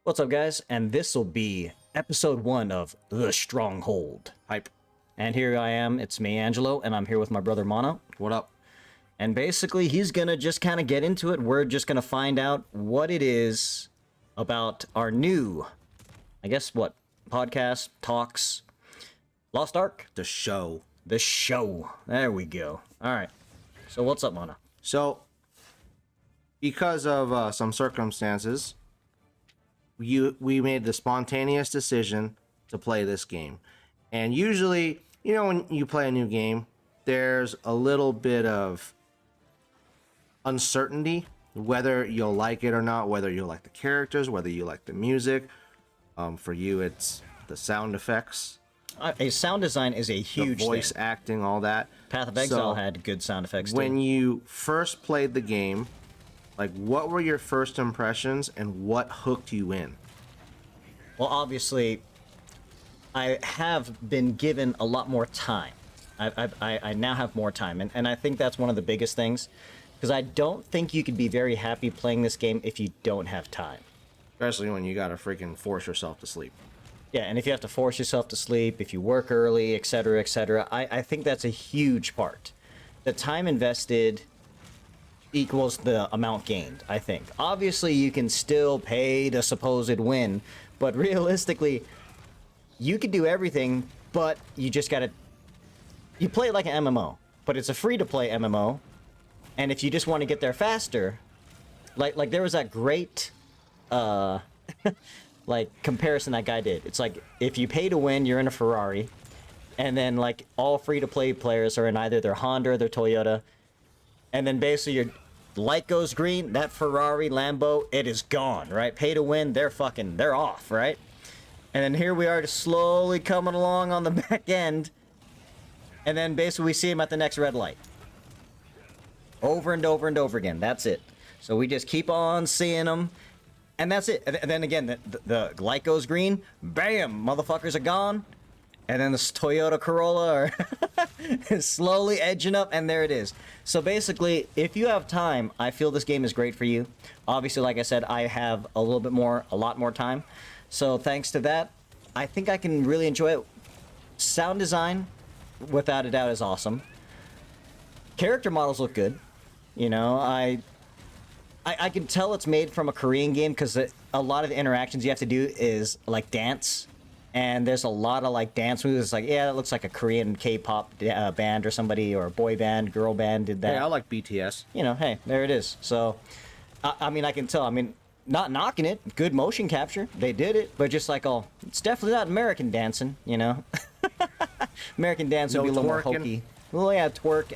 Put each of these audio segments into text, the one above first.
What's up, guys? And this will be episode 1 of The Stronghold. Hype. And here I am, it's me, Angelo, and I'm here with my brother Mono. What up? And basically, he's gonna just kind of get into it. We're just gonna find out what it is about our new, podcast, talks, Lost Ark? The show. The show. There we go. Alright. So what's up, Mono? So, because of some circumstances, we made the spontaneous decision to play this game. And usually, when you play a new game, there's a little bit of uncertainty whether you'll like it or not, whether you'll like the characters, whether you like the music. For you, it's the sound effects. A sound design is a huge the voice thing. acting, all that. Path of Exile had good sound effects When too. you first played the game, what were your first impressions and what hooked you in? Well, obviously, I have been given a lot more time. I now have more time, and I think that's one of the biggest things, because I don't think you could be very happy playing this game if you don't have time. Especially when you gotta freaking force yourself to sleep. Yeah, and if you have to force yourself to sleep, if you work early, etc., etc., I think that's a huge part. The time invested equals the amount gained, I think. Obviously, you can still pay the supposed win, but realistically, you can do everything, but you just gotta... You play it like an MMO, but it's a free-to-play MMO, and if you just want to get there faster, like there was that great... comparison that guy did. It's like, if you pay to win, you're in a Ferrari, and then, all free-to-play players are in either their Honda or their Toyota, and then basically your light goes green, that Ferrari, Lambo, it is gone, right? Pay to win, they're off, right? And then here we are just slowly coming along on the back end, and then basically we see him at the next red light. Over and over and over again, that's it. So we just keep on seeing him, and that's it. And then again, the light goes green, bam, motherfuckers are gone. And then this Toyota Corolla is slowly edging up, and there it is. So basically, if you have time, I feel this game is great for you. Obviously, like I said, I have a lot more time. So thanks to that, I think I can really enjoy it. Sound design, without a doubt, is awesome. Character models look good. I can tell it's made from a Korean game, because a lot of the interactions you have to do is dance, and there's a lot of dance moves. It's yeah, it looks like a Korean K-pop band or somebody, or a boy band, girl band did that. Yeah, I like BTS. Hey, there it is. So, I mean, I can tell. I mean, not knocking it. Good motion capture. They did it, but just it's definitely not American dancing. American dance would be a little more hokey. Well, yeah, twerk.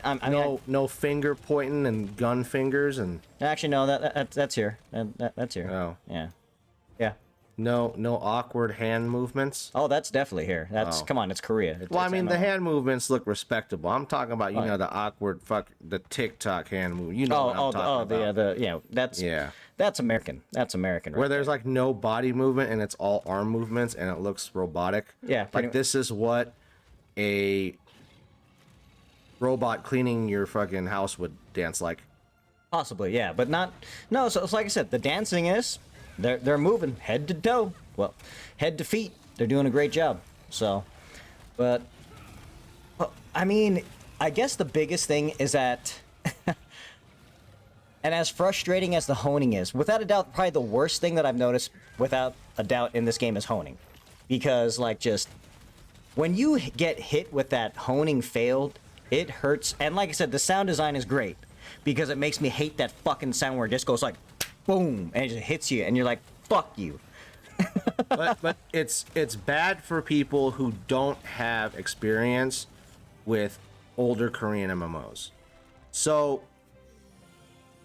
No finger pointing and gun fingers and. Actually, no. That's here. That's here. Oh. Yeah. Yeah. No awkward hand movements. Oh, that's definitely here. Come on, it's Korea. Well, I mean, MMO. the hand movements look respectable. I'm talking about the awkward the TikTok hand move. You know what I'm talking about. That's American. That's American. Right Where there's no body movement and it's all arm movements and it looks robotic. Yeah. This is what a robot cleaning your fucking house would dance like. Possibly, yeah, but not. No, so it's like I said, the dancing is they're moving head to toe. Well, head to feet. They're doing a great job. So, but I mean, I guess the biggest thing is that, and as frustrating as the honing is, without a doubt, probably the worst thing that I've noticed, without a doubt, in this game is honing, because just when you get hit with that honing failed, it hurts. And like I said, the sound design is great, because it makes me hate that fucking sound where it just goes boom, and it just hits you, and you're like, fuck you. but it's bad for people who don't have experience with older Korean MMOs. So,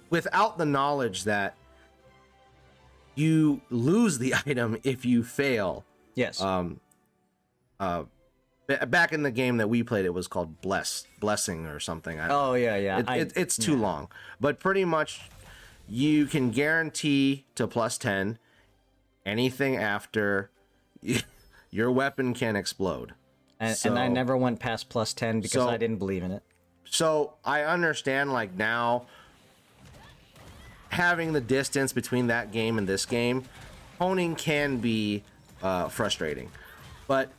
without the knowledge that you lose the item if you fail. Yes. Back in the game that we played, it was called Blessing or something. It's too long. But pretty much, you can guarantee to +10. Anything after, your weapon can explode. And I never went past +10 because I didn't believe in it. So I understand now having the distance between that game and this game. honing can be frustrating, but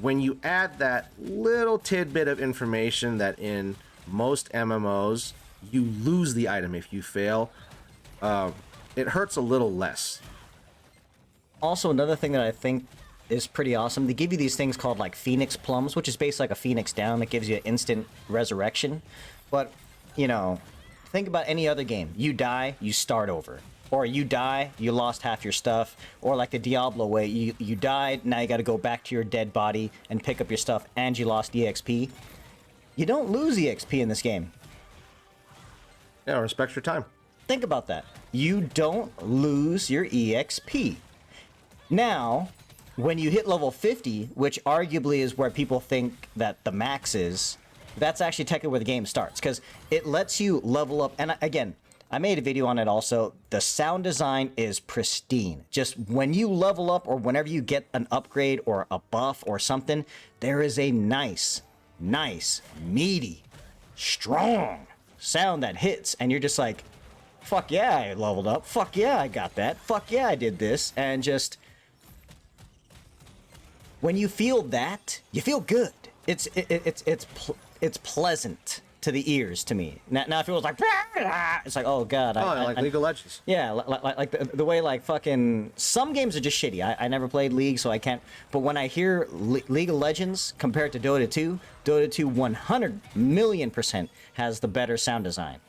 when you add that little tidbit of information that in most MMOs you lose the item if you fail, it hurts a little less. Also, another thing that I think is pretty awesome, they give you these things called like Phoenix Plums, which is basically like a Phoenix down that gives you instant resurrection. But, you know, think about any other game. You die, you start over. Or you die, you lost half your stuff. Or like the Diablo way, you died, now you gotta go back to your dead body and pick up your stuff, and you lost EXP. You don't lose EXP in this game. Yeah, respect your time. Think about that. You don't lose your EXP. Now, when you hit level 50, which arguably is where people think that the max is, that's actually technically where the game starts, because it lets you level up. And again, I made a video on it also. The sound design is pristine. Just when you level up or whenever you get an upgrade or a buff or something, there is a nice, meaty, strong sound that hits, and you're just like, fuck yeah, I leveled up. Fuck yeah, I got that. Fuck yeah, I did this. And just... when you feel that, you feel good. It's pleasant to the ears to me. Now if it was like, it's like, oh god. Like League of Legends. Yeah, like the way like fucking some games are just shitty. I never played League, so I can't. But when I hear League of Legends compared to Dota 2, Dota 2 100 million% has the better sound design.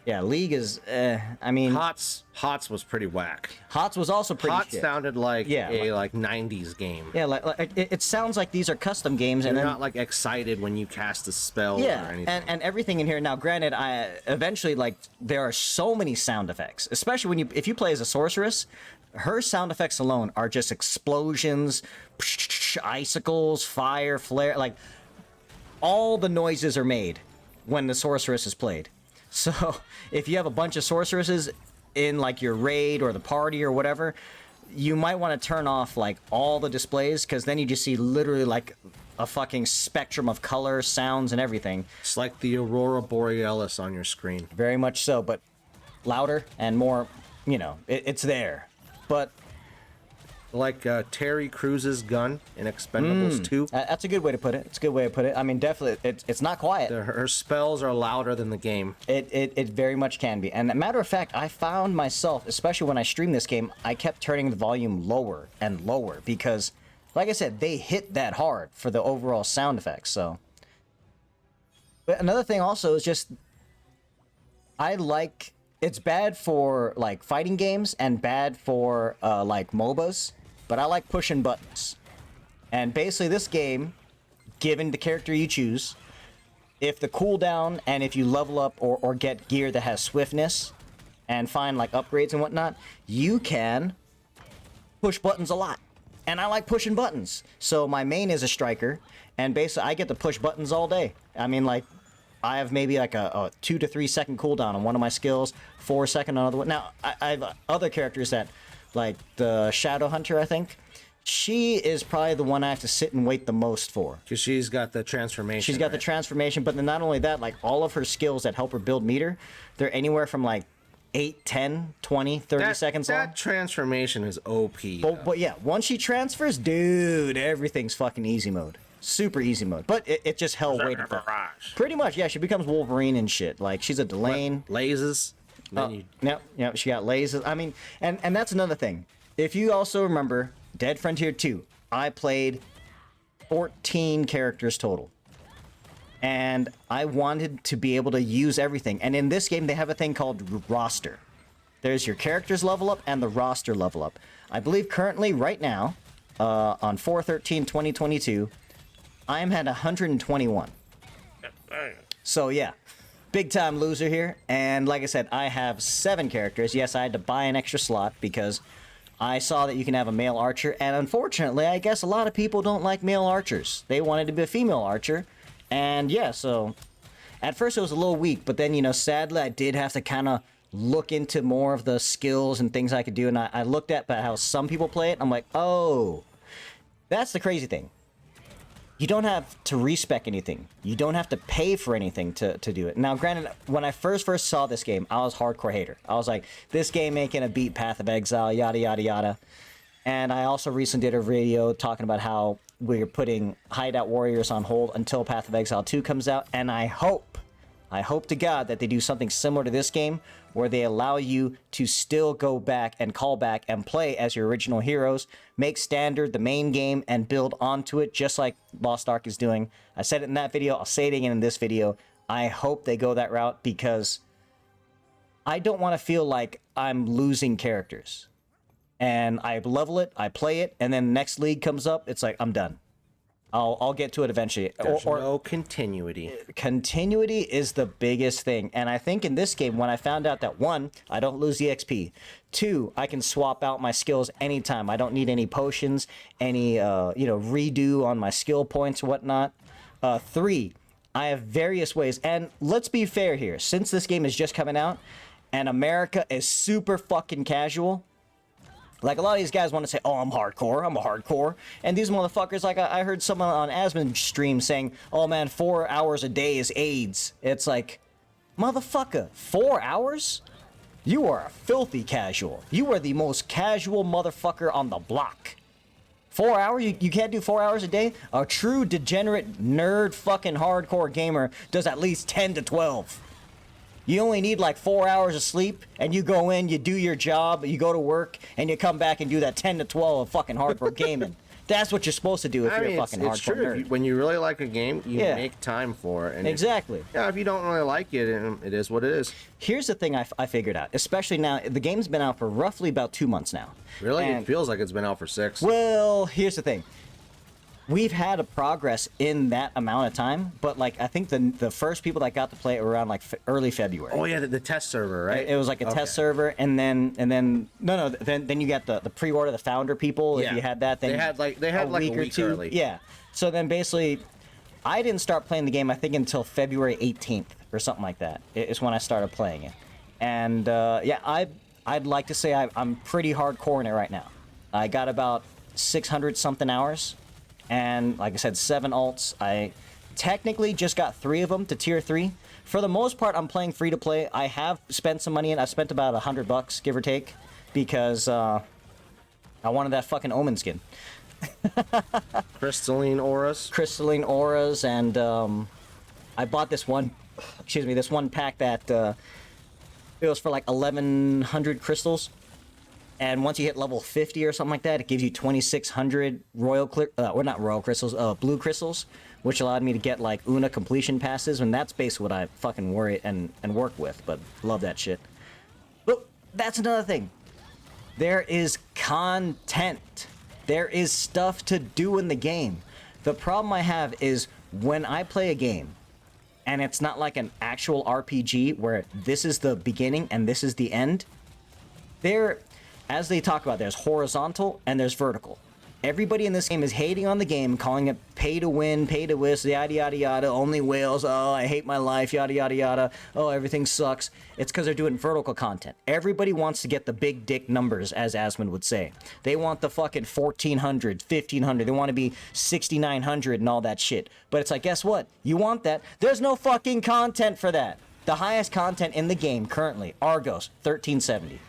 Yeah, League is, I mean... HOTS was pretty whack. HOTS was also pretty HOTS sounded like a 90s game. Yeah, like it sounds like these are custom games. You're and not like excited when you cast a spell or anything. And everything in here. Now, granted, eventually, like, there are so many sound effects. Especially if you play as a sorceress, her sound effects alone are just explosions, icicles, fire, flare. Like, all the noises are made when the sorceress is played. So, if you have a bunch of sorceresses in, like, your raid or the party or whatever, you might want to turn off, like, all the displays, because then you just see literally, like, a fucking spectrum of color, sounds, and everything. It's like the Aurora Borealis on your screen. Very much so, but louder and more, you know, it's there. But... like Terry Crews's gun in Expendables 2. That's a good way to put it. It's a good way to put it. I mean, definitely, it's not quiet. Her spells are louder than the game. It very much can be. And a matter of fact, I found myself, especially when I streamed this game, I kept turning the volume lower and lower because, like I said, they hit that hard for the overall sound effects. So, but another thing also is just, it's bad for like fighting games and bad for like MOBAs. But I like pushing buttons. And basically this game, given the character you choose, if the cooldown and if you level up or get gear that has swiftness and find like upgrades and whatnot, you can push buttons a lot. And I like pushing buttons. So my main is a striker, and basically I get to push buttons all day. I mean, like, I have maybe like a 2 to 3 second cooldown on one of my skills, 4 second on another one. Now, I have other characters that... like the Shadow Hunter, I think. She is probably the one I have to sit and wait the most for. Because she's got the transformation. She's got the transformation, but then not only that, like all of her skills that help her build meter, they're anywhere from like 8, 10, 20, 30 seconds long. That transformation is OP. But yeah, once she transfers, dude, everything's fucking easy mode. Super easy mode. But it just hell waiting for her. Pretty much, yeah, she becomes Wolverine and shit. Like, she's a Delane. Lasers. Yeah, she got lasers. I mean, and that's another thing. If you also remember Dead Frontier 2, I played 14 characters total. And I wanted to be able to use everything. And in this game, they have a thing called roster. There's your characters level up and the roster level up. I believe currently, right now, on 4/13/2022, I am at 121. So, yeah. Big time loser here, and like I said, I have 7 characters. Yes, I had to buy an extra slot because I saw that you can have a male archer, and unfortunately, I guess a lot of people don't like male archers. They wanted to be a female archer, and yeah, so at first it was a little weak, but then, you know, sadly, I did have to kind of look into more of the skills and things I could do, and I looked at how some people play it. I'm like, oh, that's the crazy thing. You don't have to respec anything. You don't have to pay for anything to do it. Now, granted, when I first saw this game, I was hardcore hater. I was like, this game ain't gonna beat Path of Exile, yada, yada, yada. And I also recently did a video talking about how we're putting Hideout Warriors on hold until Path of Exile 2 comes out. And I hope to God that they do something similar to this game where they allow you to still go back and call back and play as your original heroes, make Standard the main game, and build onto it just like Lost Ark is doing. I said it in that video. I'll say it again in this video. I hope they go that route because I don't want to feel like I'm losing characters. And I level it, I play it, and then next league comes up, it's like, I'm done. I'll get to it eventually. There's no continuity. Continuity is the biggest thing. And I think in this game, when I found out that, 1, I don't lose the XP. 2, I can swap out my skills anytime. I don't need any potions, any, redo on my skill points or whatnot. 3, I have various ways. And let's be fair here. Since this game is just coming out, and America is super fucking casual, like, a lot of these guys want to say, oh, I'm a hardcore. And these motherfuckers, like, I heard someone on Asmon's stream saying, oh, man, 4 hours a day is AIDS. It's like, motherfucker, 4 hours? You are a filthy casual. You are the most casual motherfucker on the block. 4 hours? You can't do 4 hours a day? A true degenerate, nerd, fucking hardcore gamer does at least 10 to 12. You only need like 4 hours of sleep, and you go in, you do your job, you go to work, and you come back and do that 10 to 12 of fucking hardcore gaming. That's what you're supposed to do if you're a fucking hardcore true. nerd. When you really like a game, you make time for it. And exactly. If you don't really like it, it is what it is. Here's the thing I figured out, especially now, the game's been out for roughly about 2 months now. Really? It feels like it's been out for 6. Well, here's the thing. We've had a progress in that amount of time, but like I think the first people that got to play it were around like early February. Oh yeah, the test server, right? It was like a test server, and then then you got the pre-order, the founder people. Yeah. If you had that, then they had like a week or 2 early. Yeah. So then basically, I didn't start playing the game I think until February 18th or something like that. It's when I started playing it, and I'd like to say I'm pretty hardcore in it right now. I got about 600 something hours. And like I said, 7 alts. I technically just got 3 of them to tier 3. For the most part, I'm playing free to play. I have spent some money, and I've spent about $100, give or take, because I wanted that fucking Omen skin. Crystalline auras. Crystalline auras, and I bought this one pack that it was for like 1,100 crystals. And once you hit level 50 or something like that, it gives you 2,600 blue crystals, which allowed me to get like Una completion passes, and that's basically what I fucking worry and work with, but love that shit. But that's another thing. There is content. There is stuff to do in the game. The problem I have is when I play a game, and it's not like an actual RPG where this is the beginning and this is the end, as they talk about, there's horizontal and there's vertical. Everybody in this game is hating on the game, calling it pay to win, pay to win, yada yada yada, only whales, oh, I hate my life, yada yada yada, oh, everything sucks. It's because they're doing vertical content. Everybody wants to get the big dick numbers, as Asmon would say. They want the fucking 1,400, 1,500, they want to be 6,900 and all that shit. But it's like, guess what? You want that? There's no fucking content for that. The highest content in the game currently, Argos, 1370.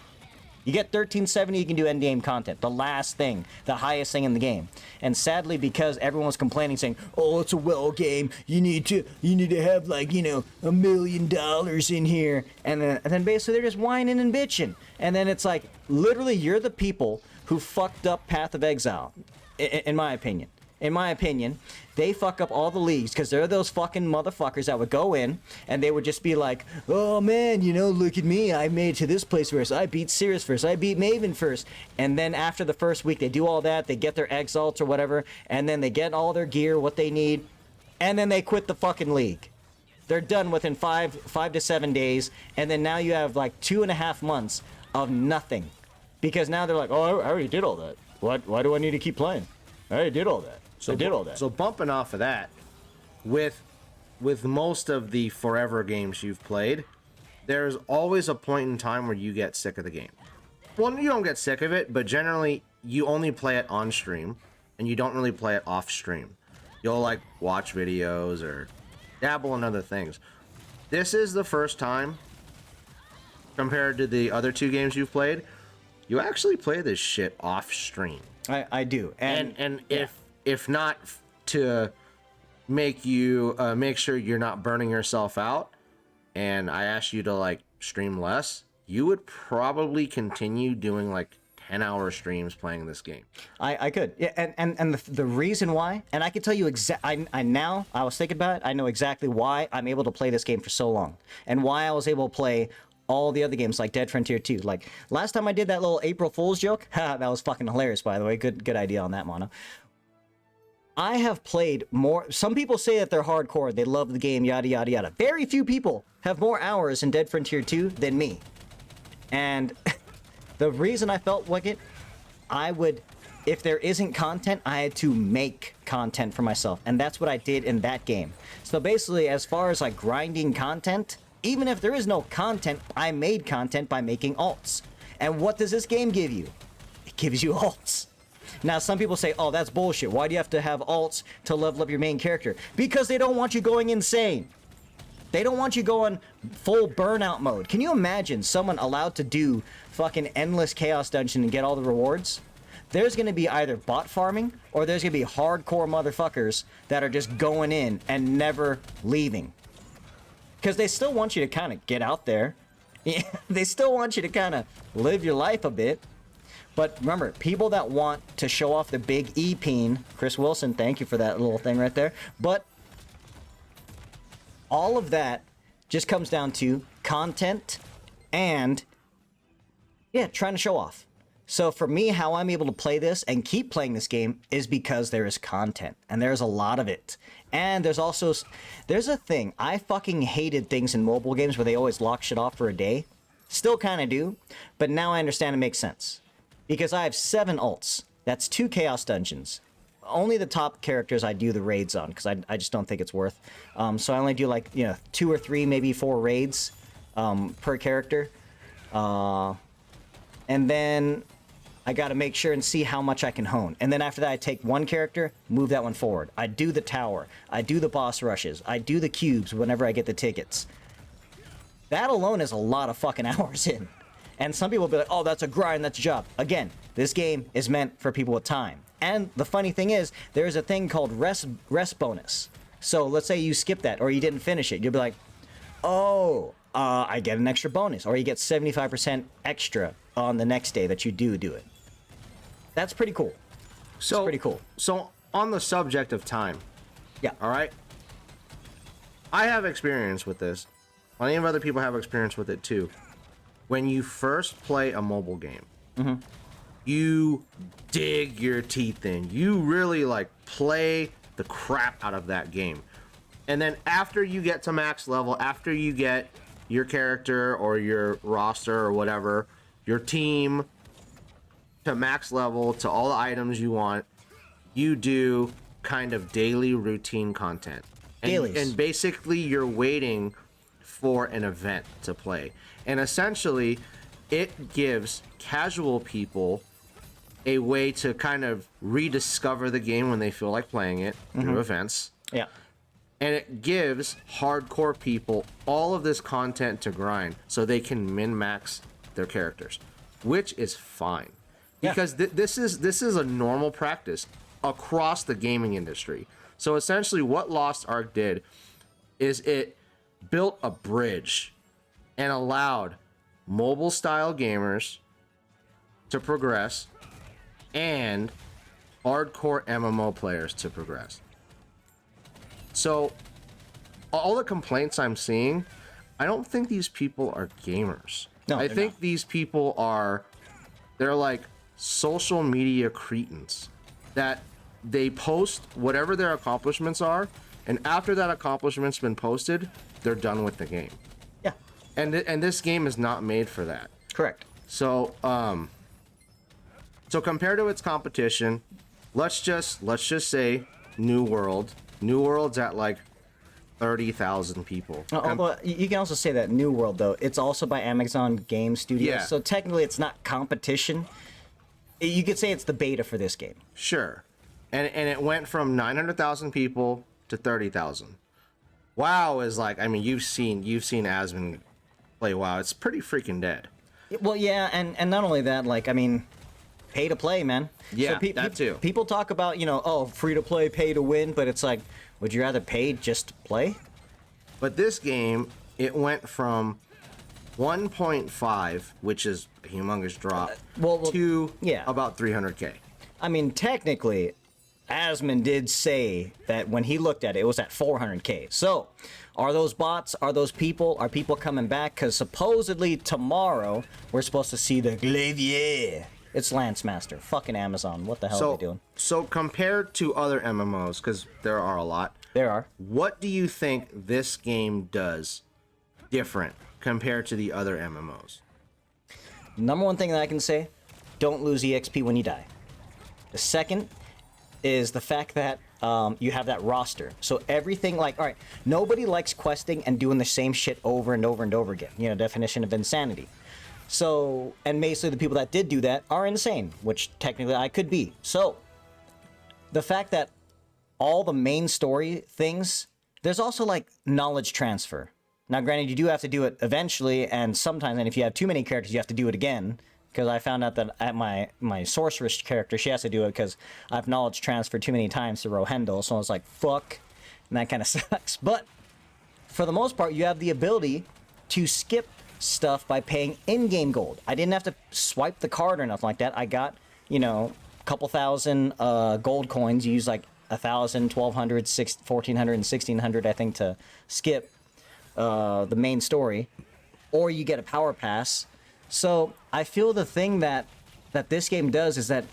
You get 1370, you can do endgame content. The last thing, the highest thing in the game. And sadly, because everyone's complaining, saying, "Oh, it's a well game. You need to have like $1 million in here," and then basically they're just whining and bitching. And then it's like, literally, you're the people who fucked up Path of Exile, in my opinion. In my opinion, they fuck up all the leagues because they're those fucking motherfuckers that would go in and they would just be like, oh man, look at me, I made it to this place first, I beat Sirius first, I beat Maven first. And then after the first week, they do all that, they get their exalts or whatever, and then they get all their gear, what they need, and then they quit the fucking league. They're done within 5 to 7 days, and then now you have like 2.5 months of nothing. Because now they're like, oh, I already did all that. Why do I need to keep playing? I already did all that. I did all that. So bumping off of that, with most of the forever games you've played, there's always a point in time where you get sick of the game. Well, you don't get sick of it, but generally you only play it on stream, and you don't really play it off stream. You'll like watch videos or dabble in other things. This is the first time, compared to the other 2 games you've played, you actually play this shit off stream. I do. And if not to make you make sure you're not burning yourself out, and I ask you to like stream less, you would probably continue doing like 10-hour streams playing this game. I could. Yeah, and the reason why, and I can tell you exactly, I was thinking about it, I know exactly why I'm able to play this game for so long, and why I was able to play all the other games like Dead Frontier 2. Like, last time I did that little April Fool's joke, that was fucking hilarious, by the way. Good idea on that, Mono. I have played more. Some people say that they're hardcore, they love the game, yada, yada, yada. Very few people have more hours in Dead Frontier 2 than me. And the reason I felt like it, I would, if there isn't content, I had to make content for myself. And that's what I did in that game. So basically, as far as like grinding content, even if there is no content, I made content by making alts. And what does this game give you? It gives you alts. Now, some people say, oh, that's bullshit. Why do you have to have alts to level up your main character? Because they don't want you going insane. They don't want you going full burnout mode. Can you imagine someone allowed to do fucking endless chaos dungeon and get all the rewards? There's going to be either bot farming or there's going to be hardcore motherfuckers that are just going in and never leaving. Because they still want you to kind of get out there. They still want you to kind of live your life a bit. But remember, people that want to show off the big E-peen, Chris Wilson, thank you for that little thing right there. But all of that just comes down to content and, yeah, trying to show off. So for me, how I'm able to play this and keep playing this game is because there is content, and there's a lot of it. And there's a thing, I fucking hated things in mobile games where they always lock shit off for a day. Still kind of do, but now I understand it makes sense. Because I have 7 ults, that's 2 chaos dungeons. Only the top characters I do the raids on, because I just don't think it's worth. So I only do like, 2 or 3, maybe 4 raids per character. And then I got to make sure and see how much I can hone. And then after that, I take one character, move that one forward. I do the tower. I do the boss rushes. I do the cubes whenever I get the tickets. That alone is a lot of fucking hours in. And some people will be like, oh, that's a grind, that's a job. Again, this game is meant for people with time. And the funny thing is, there's a thing called rest bonus. So let's say you skip that or you didn't finish it. You'll be like, oh, I get an extra bonus. Or you get 75% extra on the next day that you do it. That's pretty cool. So, it's pretty cool. So on the subject of time. Yeah. All right. I have experience with this. Plenty of other people have experience with it too. When you first play a mobile game, you dig your teeth in. You really like play the crap out of that game. And then after you get to max level, after you get your character or your roster or whatever, your team to max level, to all the items you want, you do kind of daily routine content. And basically you're waiting for an event to play. And essentially, it gives casual people a way to kind of rediscover the game when they feel like playing it through events. Yeah. And it gives hardcore people all of this content to grind so they can min-max their characters, which is fine. Because this is a normal practice across the gaming industry. So essentially what Lost Ark did is it built a bridge and allowed mobile style gamers to progress and hardcore MMO players to progress. So all the complaints I'm seeing, I don't think these people are gamers. No, I think these people they're like social media cretins that they post whatever their accomplishments are, and after that accomplishment's been posted, they're done with the game. Yeah. And this game is not made for that. Correct. So so compared to its competition, let's just say New World. New World's at like 30,000 people. Although you can also say that New World, though, it's also by Amazon Game Studios. Yeah. So technically it's not competition. You could say it's the beta for this game. Sure. And it went from 900,000 people to 30,000. WoW is like, I mean, you've seen Asmon play WoW. It's pretty freaking dead. Well, yeah, and not only that, like, I mean, pay to play, man. Yeah, so that too. People talk about, oh, free to play, pay to win, but it's like, would you rather pay just to play? But this game, it went from 1.5, which is a humongous drop, to about 300K. I mean, technically, Asmund did say that when he looked at it, it was at 400K. So, are those bots? Are those people? Are people coming back? Because supposedly tomorrow, we're supposed to see the Glavier. It's Lance Master. Fucking Amazon. What the hell are they doing? So, compared to other MMOs, because there are a lot. There are. What do you think this game does different compared to the other MMOs? Number one thing that I can say, don't lose EXP when you die. The second is the fact that you have that roster. So everything, like, all right, nobody likes questing and doing the same shit over and over and over again. Definition of insanity. So, and basically the people that did do that are insane, which technically I could be. So, the fact that all the main story things, there's also like knowledge transfer. Now, granted, you do have to do it eventually, and sometimes, and if you have too many characters, you have to do it again. Because I found out that at my sorceress character, she has to do it because I've knowledge transferred too many times to Rohendel, so I was like, fuck, and that kind of sucks. But for the most part, you have the ability to skip stuff by paying in-game gold. I didn't have to swipe the card or nothing like that. I got, a couple thousand gold coins. You use like 1,000, 1,200, 1,400, and 1,600, I think, to skip the main story. Or you get a power pass. So I feel the thing that this game does is that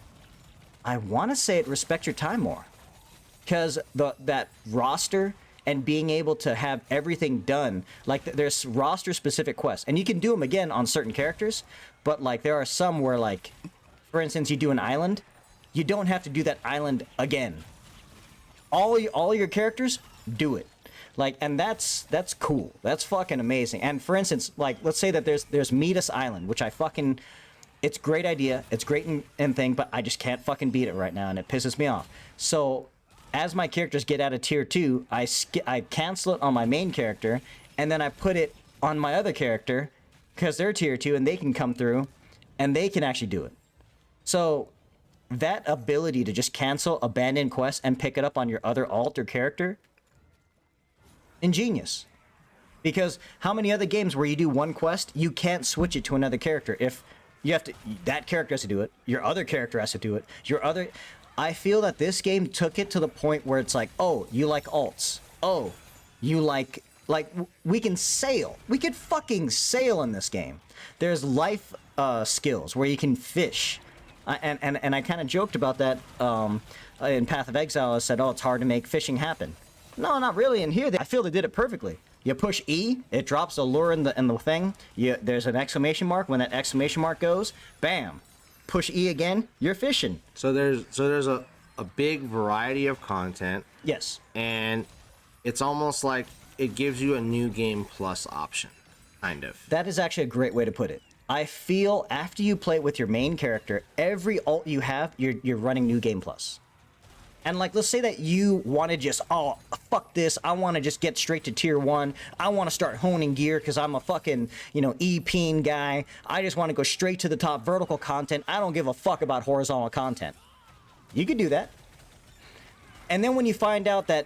I want to say it respects your time more. Because that roster and being able to have everything done, like there's roster specific quests, and you can do them again on certain characters, but like there are some where, like, for instance, you do an island, you don't have to do that island again. All your characters do it. Like, and that's cool. That's fucking amazing. And for instance, like, let's say that there's Midas Island, which it's a great idea, it's great and thing, but I just can't fucking beat it right now, and it pisses me off. So, as my characters get out of tier 2, I cancel it on my main character, and then I put it on my other character, because they're tier 2, and they can come through, and they can actually do it. So, that ability to just cancel, abandon quests, and pick it up on your other alt or character, ingenious. Because how many other games where you do one quest, you can't switch it to another character? If you have to, that character has to do it, your other character has to do it, I feel that this game took it to the point where it's like, oh, you like alts. Oh, you like we can sail. We could fucking sail in this game. There's life skills where you can fish. And I kind of joked about that in Path of Exile. I said, oh, it's hard to make fishing happen. No, not really. In here, I feel they did it perfectly. You push E, it drops a lure in the thing. There's an exclamation mark. When that exclamation mark goes, bam. Push E again, you're fishing. So there's a big variety of content. Yes. And it's almost like it gives you a new game plus option, kind of. That is actually a great way to put it. I feel after you play it with your main character, every alt you have, you're running new game plus. And like, let's say that you want to just, oh, fuck this, I want to just get straight to tier 1. I want to start honing gear because I'm a fucking, EP guy. I just want to go straight to the top vertical content. I don't give a fuck about horizontal content. You could do that. And then when you find out that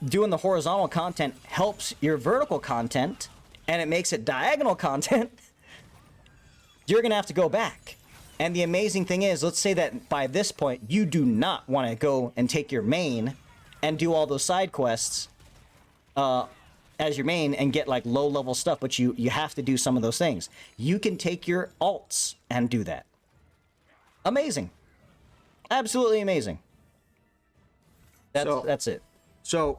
doing the horizontal content helps your vertical content and it makes it diagonal content, you're going to have to go back. And the amazing thing is, let's say that by this point, you do not want to go and take your main and do all those side quests as your main and get like low level stuff, but you have to do some of those things. You can take your alts and do that. Amazing. Absolutely amazing. That's it. So,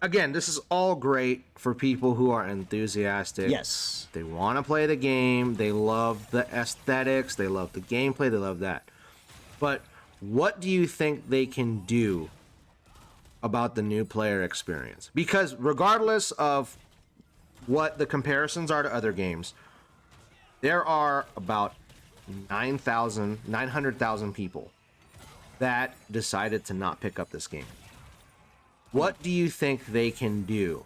again, this is all great for people who are enthusiastic. Yes. They want to play the game. They love the aesthetics. They love the gameplay. They love that. But what do you think they can do about the new player experience? Because regardless of what the comparisons are to other games, there are about 900,000 people that decided to not pick up this game. What do you think they can do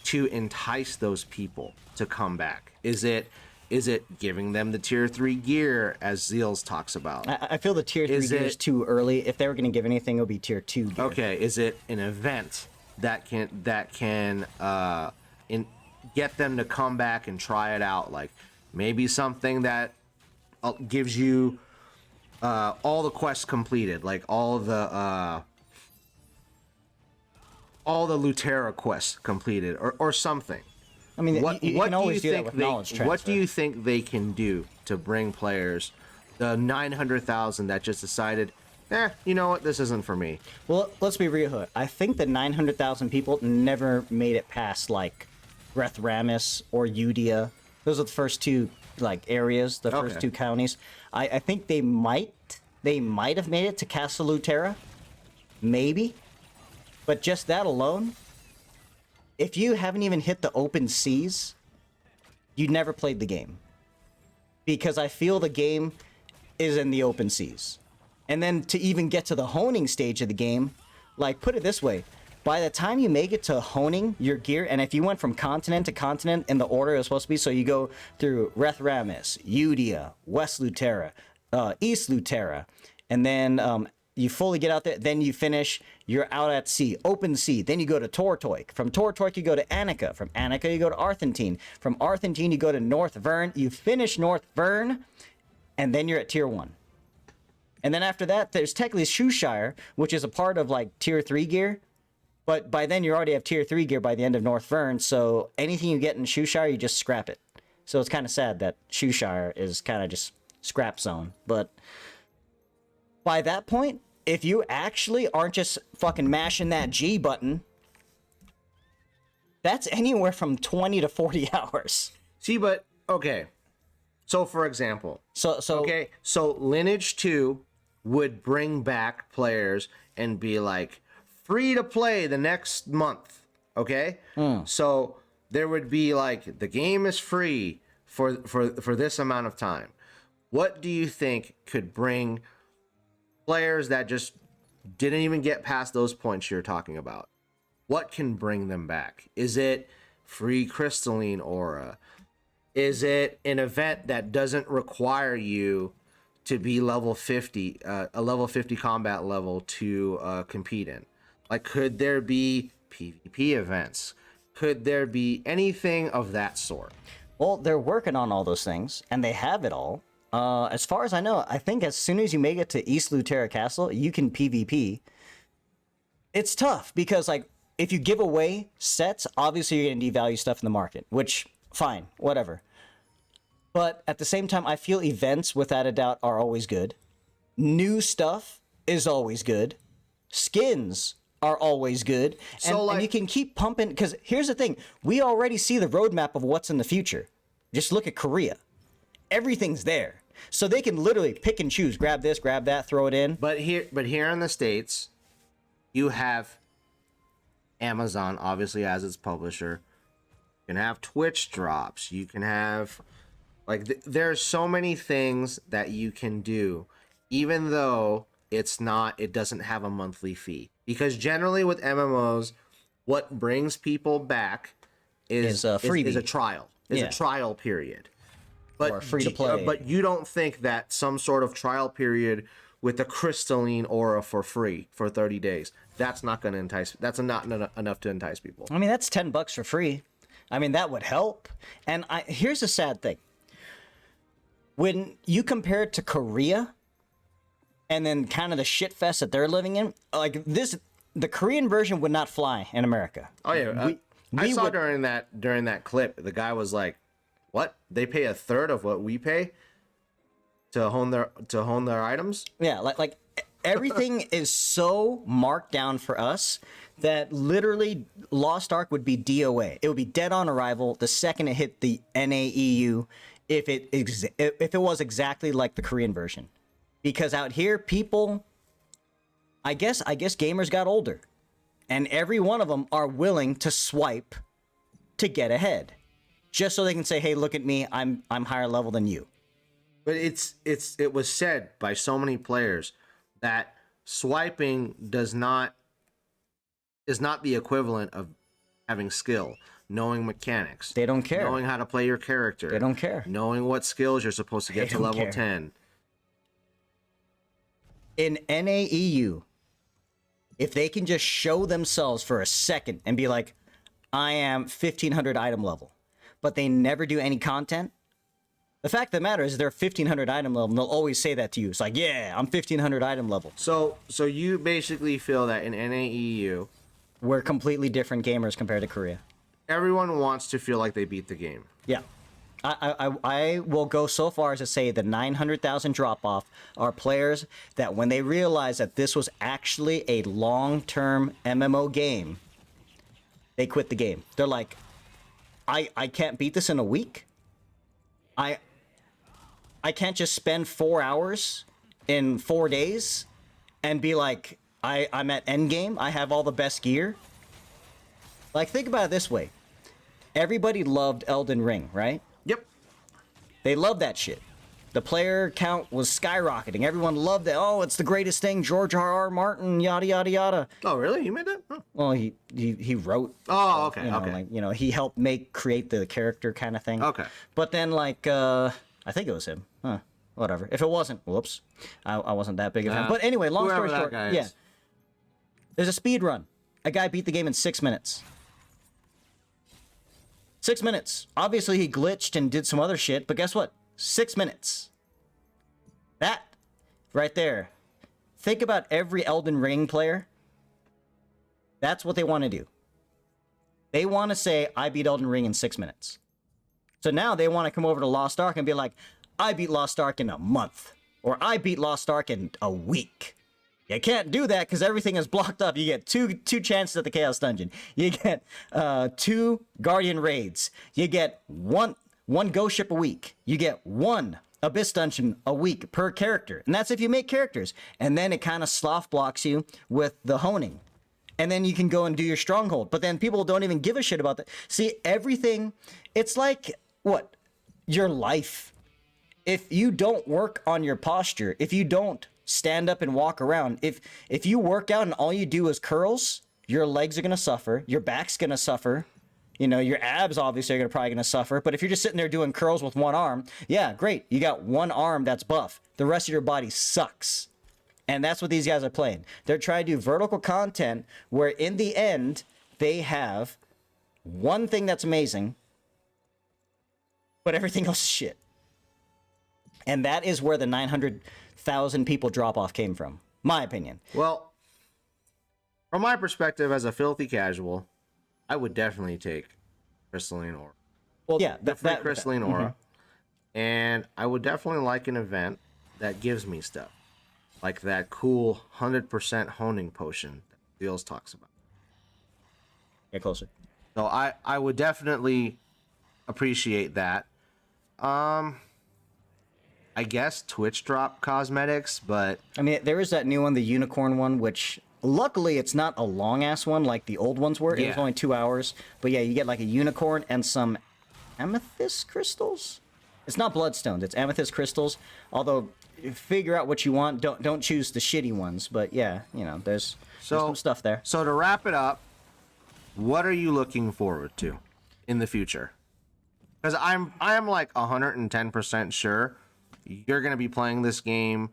to entice those people to come back? Is it Is it giving them the tier 3 gear, as Zeals talks about? I feel the tier 3 gear is too early. If they were going to give anything, it would be tier 2 gear. Okay, is it an event that can get them to come back and try it out? Like maybe something that gives you all the quests completed, like all the Lutera quests completed, or something. I mean, you can always do that with knowledge transfer. What do you think they can do to bring players, the 900,000 that just decided, you know what, this isn't for me? Well, let's be real. I think that 900,000 people never made it past, like, Rethramis or Udia. Those are the first two, like, areas, the first two counties. I think they might have made it to Castle Lutera. Maybe. But just that alone, if you haven't even hit the open seas, you never played the game. Because I feel the game is in the open seas. And then to even get to the honing stage of the game, like, put it this way, by the time you make it to honing your gear, and if you went from continent to continent in the order it was supposed to be, so you go through Rethramis, Udia, West Lutera, East Lutera, and then you fully get out there, then you finish, you're out at sea, open sea, then you go to Tortoik. From Tortoik, you go to Annika. From Annika, you go to Arthentine. From Arthentine, you go to North Vern. You finish North Vern, and then you're at Tier 1. And then after that, there's technically Shoeshire, which is a part of, like, Tier 3 gear. But by then, you already have Tier 3 gear by the end of North Vern, so anything you get in Shoeshire, you just scrap it. So it's kind of sad that Shoeshire is kind of just scrap zone. But by that point, if you actually aren't just fucking mashing that G button, that's anywhere from 20 to 40 hours. See, but, okay. So, for example. So Lineage 2 would bring back players and be like, free to play the next month, okay? So there would be like, the game is free for this amount of time. What do you think could bring players that just didn't even get past those points you're talking about? What can bring them back? Is it free crystalline aura? Is it an event that doesn't require you to be level 50, a level 50 combat level to compete in? Like, could there be PvP events? Could there be anything of that sort? Well, they're working on all those things, and they have it all. As far as I know, I think as soon as you make it to East Lutera Castle, you can PvP. It's tough, because, like, if you give away sets, obviously you're going to devalue stuff in the market, which, fine, whatever. But at the same time, I feel events, without a doubt, are always good. New stuff is always good. Skins are always good. And you can keep pumping, because here's the thing. We already see the roadmap of what's in the future. Just look at Korea. Everything's there. So they can literally pick and choose, grab this, grab that, throw it in. But here in the States, you have Amazon, obviously, as its publisher. You can have Twitch drops. You can have, like, there's so many things that you can do, even though it doesn't have a monthly fee. Because generally with MMOs, what brings people back is a trial. A trial period. Or free to play. But you don't think that some sort of trial period with a crystalline aura for free for 30 days, that's not going to entice, that's not enough to entice people. I mean, that's $10 for free. I mean, that would help. And here's the sad thing. When you compare it to Korea, and then kind of the shit fest that they're living in, like this, the Korean version would not fly in America. Oh yeah, I saw during that clip, the guy was like, "What? They pay a third of what we pay to hone their items?" Yeah, like everything is so marked down for us that literally Lost Ark would be DOA. It would be dead on arrival the second it hit the NAEU, if it was exactly like the Korean version. Because out here, people, I guess gamers got older, and every one of them are willing to swipe to get ahead, just so they can say, "Hey, look at me, I'm higher level than you." But it was said by so many players that swiping is not the equivalent of having skill. knowing mechanics. They don't care. Knowing how to play your character. They don't care. Knowing what skills you're supposed to get to level 10. In NAEU, if they can just show themselves for a second and be like, I am 1500 item level, but they never do any content, the fact of the matter is they're 1500 item level, and they'll always say that to you. It's like, yeah, I'm 1500 item level. So you basically feel that in NAEU, we're completely different gamers compared to Korea. Everyone wants to feel like they beat the game. Yeah. I will go so far as to say the 900,000 drop-off are players that when they realize that this was actually a long-term MMO game, they quit the game. They're like, I can't beat this in a week. I can't just spend 4 hours in 4 days and be like, I'm at endgame. I have all the best gear. Like, think about it this way. Everybody loved Elden Ring, right? Yep. They loved that shit. The player count was skyrocketing. Everyone loved it. Oh, it's the greatest thing. George R.R. Martin, yada, yada, yada. Oh, really? You made that? Oh. Well, he wrote. Oh, okay, okay. Like, he helped create the character kind of thing. Okay. But then, like, I think it was him. Huh. Whatever. If it wasn't, whoops. I wasn't that big of a fan. But anyway, long story short, yeah. There's a speed run. A guy beat the game in 6 minutes. 6 minutes. Obviously, he glitched and did some other shit, but guess what? 6 minutes. That right there. Think about every Elden Ring player. That's what they want to do. They want to say, I beat Elden Ring in 6 minutes. So now they want to come over to Lost Ark and be like, I beat Lost Ark in a month. Or I beat Lost Ark in a week. You can't do that because everything is blocked up. You get two chances at the Chaos Dungeon. You get 2 Guardian Raids. You get one Ghost Ship a week. You get 1 Abyss Dungeon a week per character. And that's if you make characters. And then it kind of sloth blocks you with the honing. And then you can go and do your Stronghold. But then people don't even give a shit about that. See, everything, it's like, what? Your life. If you don't work on your posture, if you don't stand up and walk around, if you work out and all you do is curls, your legs are going to suffer, your back's going to suffer, your abs obviously are probably going to suffer. But if you're just sitting there doing curls with one arm, yeah, great, you got one arm that's buff, the rest of your body sucks. And that's what these guys are playing. They're trying to do vertical content where in the end they have one thing that's amazing, but everything else is shit. And that is where the 900,000 people drop off came from, my opinion. Well, from my perspective as a filthy casual, I would definitely take Crystalline Aura. Well, yeah, definitely Crystalline Aura. Mm-hmm. And I would definitely like an event that gives me stuff. Like that cool 100% honing potion that Seals talks about. Get closer. So I would definitely appreciate that. I guess Twitch drop cosmetics, but I mean, there is that new one, the unicorn one, which luckily it's not a long ass one like the old ones were. It was only 2 hours, but yeah, you get like a unicorn and some amethyst crystals. It's not bloodstones; it's amethyst crystals. Although, figure out what you want. Don't choose the shitty ones. But yeah, there's some stuff there. So to wrap it up, what are you looking forward to in the future? Because I'm like 110% sure you're going to be playing this game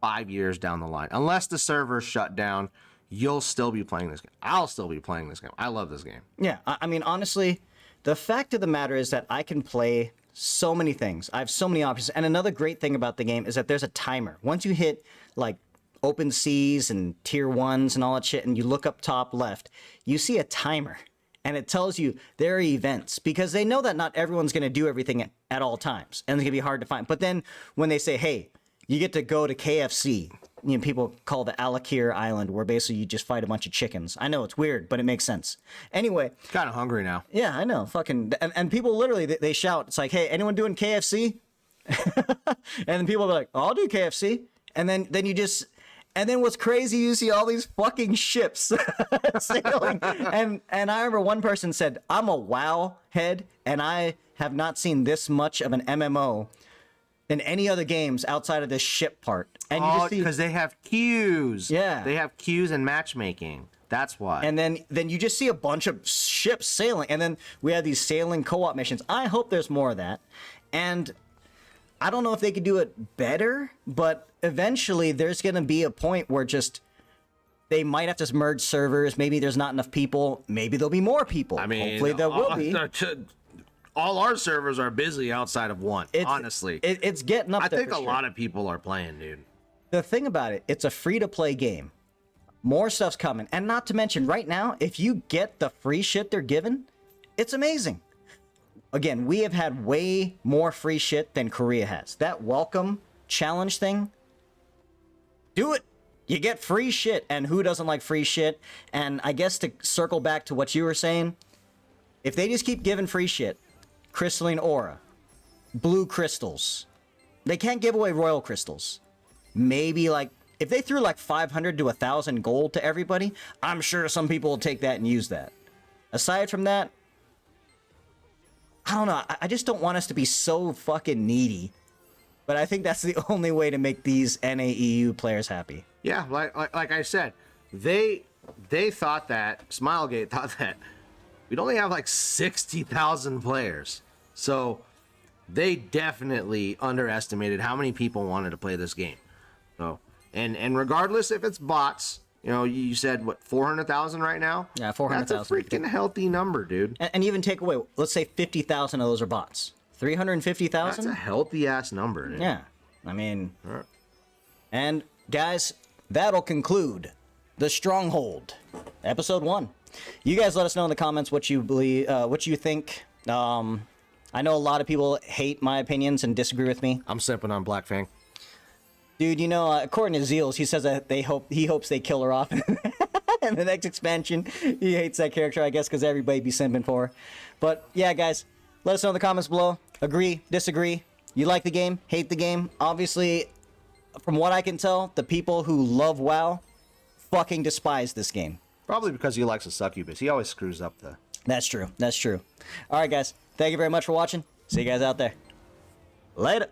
5 years down the line. Unless the servers shut down, you'll still be playing this game. I'll still be playing this game. I love this game. Yeah, I mean, honestly, the fact of the matter is that I can play so many things. I have so many options. And another great thing about the game is that there's a timer. Once you hit, like, open seas and tier 1s and all that shit, and you look up top left, you see a timer. And it tells you there are events because they know that not everyone's going to do everything at all times. And it's going to be hard to find. But then when they say, hey, you get to go to KFC, people call the Alakir Island where basically you just fight a bunch of chickens. I know it's weird, but it makes sense. Anyway. Kind of hungry now. Yeah, I know. Fucking. And people literally, they shout. It's like, hey, anyone doing KFC? And then people are like, oh, I'll do KFC. And then you just. And then what's crazy, you see all these fucking ships sailing. And I remember one person said, I'm a WoW head, and I have not seen this much of an MMO in any other games outside of this ship part. And you just see, because they have queues. Yeah. They have queues and matchmaking. That's why. And then you just see a bunch of ships sailing, and then we have these sailing co-op missions. I hope there's more of that. And I don't know if they could do it better, but eventually there's going to be a point where just they might have to merge servers. Maybe there's not enough people. Maybe there'll be more people. I mean, hopefully there will be. All our servers are busy outside of one, honestly. It's getting up there. I think a lot of people are playing, dude. The thing about it, it's a free-to-play game. More stuff's coming. And not to mention, right now, if you get the free shit they're giving, it's amazing. Again, we have had way more free shit than Korea has. That welcome challenge thing, do it. You get free shit, and who doesn't like free shit? And I guess to circle back to what you were saying, if they just keep giving free shit, crystalline aura, blue crystals, they can't give away royal crystals. Maybe like, if they threw like 500 to 1,000 gold to everybody, I'm sure some people will take that and use that. Aside from that, I don't know. I just don't want us to be so fucking needy. But I think that's the only way to make these NAEU players happy. Yeah, like I said, they thought that, Smilegate thought that we'd only have like 60,000 players. So they definitely underestimated how many people wanted to play this game. So, and regardless if it's bots, you know, you said, what, 400,000 right now? Yeah, 400,000. That's a freaking healthy number, dude. And even take away, let's say 50,000 of those are bots. 350,000? That's a healthy-ass number, dude. Yeah. I mean... Right. And, guys, that'll conclude the Stronghold, Episode 1. You guys let us know in the comments what you believe, what you think. I know a lot of people hate my opinions and disagree with me. I'm simping on Black Fang. Dude, you know, according to Zeals, he says that he hopes they kill her off in the next expansion. He hates that character, I guess, because everybody be simping for her. But yeah, guys, let us know in the comments below. Agree, disagree. You like the game, hate the game. Obviously, from what I can tell, the people who love WoW fucking despise this game. Probably because he likes a succubus. He always screws up the... That's true. That's true. All right, guys. Thank you very much for watching. See you guys out there. Later.